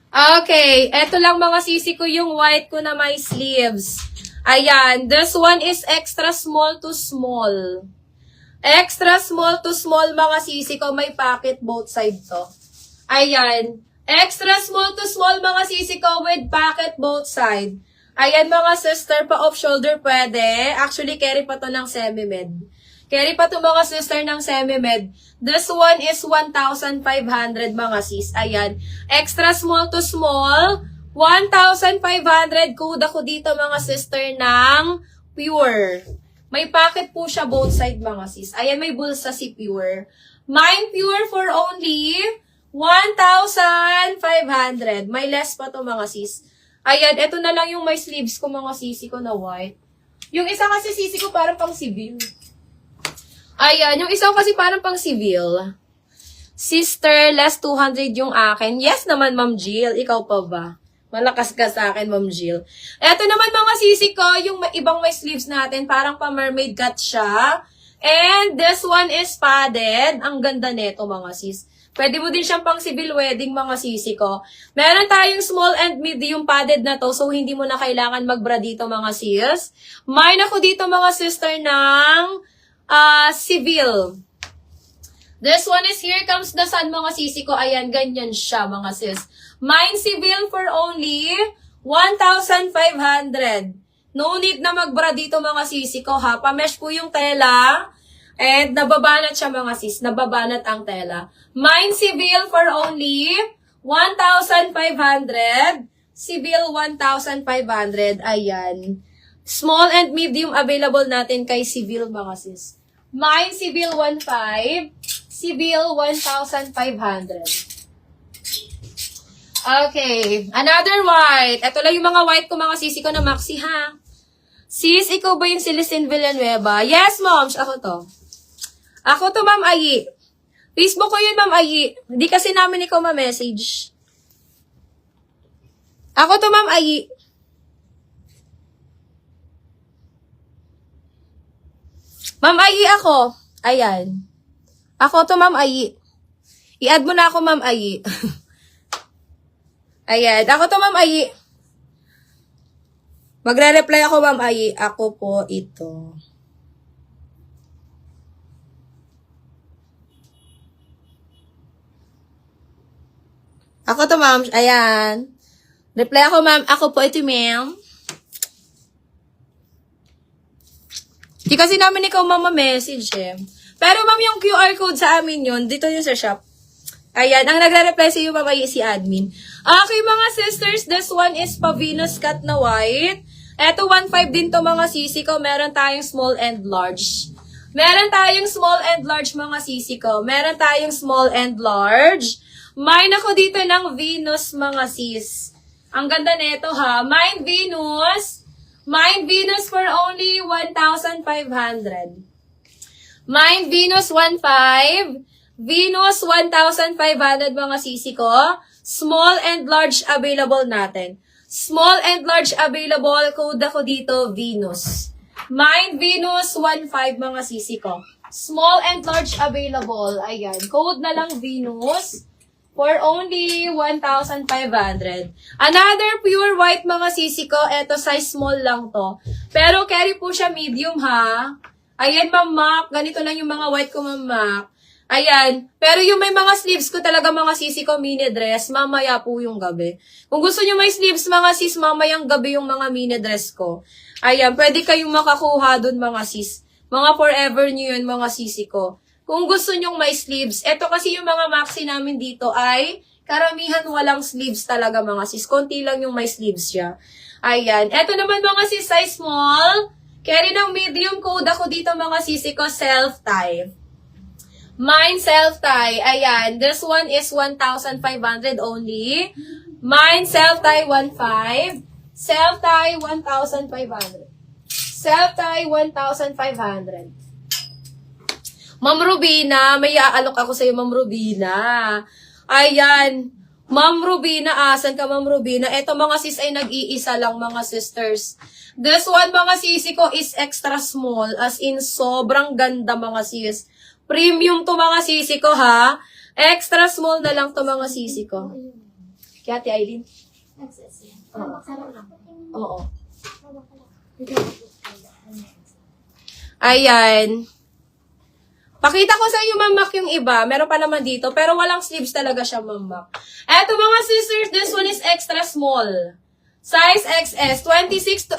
Okay, eto lang mga sisi ko yung white ko na may sleeves. Ayan, this one is extra small to small. Extra small to small mga sisi ko, may pocket both side to. Ayan, extra small to small mga sisi ko with pocket both side. Ayan mga sister, pa off shoulder pwede. Actually, carry pa to ng semi-med. Carry pa to mga sister ng semi-med. This one is 1,500 mga sis. Ayan. Extra small to small. 1,500. Kuda ko dito mga sister ng pure. May pocket po siya both side mga sis. Ayan, may bulsa si pure. Mine pure for only 1,500. May less pa to mga sis. Ayan, ito na lang yung may sleeves ko mga sisi ko na white. Yung isa kasi sisi ko parang pang civil. Ayan, yung isa kasi parang pang civil. Sister, less 200 yung akin. Yes naman, Ma'am Jill. Ikaw pa ba? Malakas ka sa akin, Ma'am Jill. Eto naman mga sisi ko, yung ibang may sleeves natin, parang pa mermaid cut siya. And this one is padded. Ang ganda neto mga sis. Pwede mo din siyang pang civil wedding mga sisi ko. Meron tayong small and medium padded na to, so hindi mo na kailangan magbra dito mga sis. Mine ako dito mga sister ng civil. This one is Here Comes the Sun mga sisi ko. Ayan, ganyan siya mga sis. Mine civil for only 1,500. No need na magbra dito mga sisi ko ha. Pamesh po yung tela. And nababanat siya mga sis. Nababanat ang tela. Mine civil for only 1,500. Civil 1,500. Ayan. Small and medium available natin kay civil mga sis. Mine civil 1,500. Civil 1,500. Okay. Another white. Ito lang yung mga white ko mga sisi ko na maxi ha. Sis, ikaw ba yung Celestine Villanueva? Yes, mom. Ako to. Ako to, Ma'am Ayi. Facebook ko yun, Ma'am Ayi. Hindi kasi namin ikaw ma-message. Ako to, Ma'am Ayi. Ma'am Ayi ako. Ayan. Ako to, Ma'am Ayi. I-add mo na ako, Ma'am Ayi. Ayan. Ako to, Ma'am Ayi. Magre-reply ako, Ma'am Ayi. Ako po ito. Ako to, ma'am. Ayan. Reply ako, ma'am. Ako po ito, ma'am. Di kasi namin ikaw, ma'am, message eh. Pero, ma'am, yung QR code sa amin yun, dito yun sa shop. Ayan. Ang nagre-reply sa iyo, ma'am, ay si admin. Okay, mga sisters. This one is pa Venus cut na white. Eto, 1.5 din to, mga sisi ko. Meron tayong small and large. Meron tayong small and large, mga sisi ko. Meron tayong small and large. Mine ako dito ng Venus, mga sis. Ang ganda nito ha. Mine Venus. Mine Venus for only 1,500. Mine Venus 1,500. Venus 1,500 mga sisi ko. Small and large available natin. Small and large available. Code ako dito, Venus. Mine Venus 1,500 mga sisi ko. Small and large available. Ayan. Code na lang Venus. For only 1,500. Another pure white mga sisi ko. Ito size small lang to. Pero carry po siya medium ha. Ayan, Ma'am Mac. Ganito lang yung mga white ko, Ma'am Mac. Ayan. Pero yung may mga sleeves ko talaga mga sisi ko mini dress. Mamaya po yung gabi. Kung gusto nyo may sleeves mga sis, mamayang gabi yung mga mini dress ko. Ayan. Pwede kayong makakuha dun mga sis. Mga forever nyo yun mga sisi ko. Kung gusto nyong may sleeves, eto kasi yung mga maxi namin dito ay karamihan walang sleeves talaga mga sis. Konti lang yung may sleeves siya. Ayan. Eto naman mga sis, size small. Carry ng medium code ako dito mga sisi ko, self-tie. Mine self-tie. Ayan. This one is 1,500 only. Mine self-tie 1,500. Self-tie 1,500. Self-tie 1,500. Ma'am Rubina, may aalok ako sa'yo, Ma'am Rubina. Ayan. Ma'am Rubina, asan ka, Ma'am Rubina? Eto mga sis ay nag-iisa lang, mga sisters. This one, mga sisi ko, is extra small. As in, sobrang ganda, mga sis. Premium to, mga sisi ko, ha? Extra small na lang to, mga sisi ko. Kaya Ate Aileen? XS yan. Oo. Sarap lang. Oo. Ayan. Pakita ko sa inyo, Ma'am Mac, yung iba. Meron pa naman dito, pero walang sleeves talaga siya, Ma'am Mac. Eto mga sisters, this one is extra small. Size XS, 26 to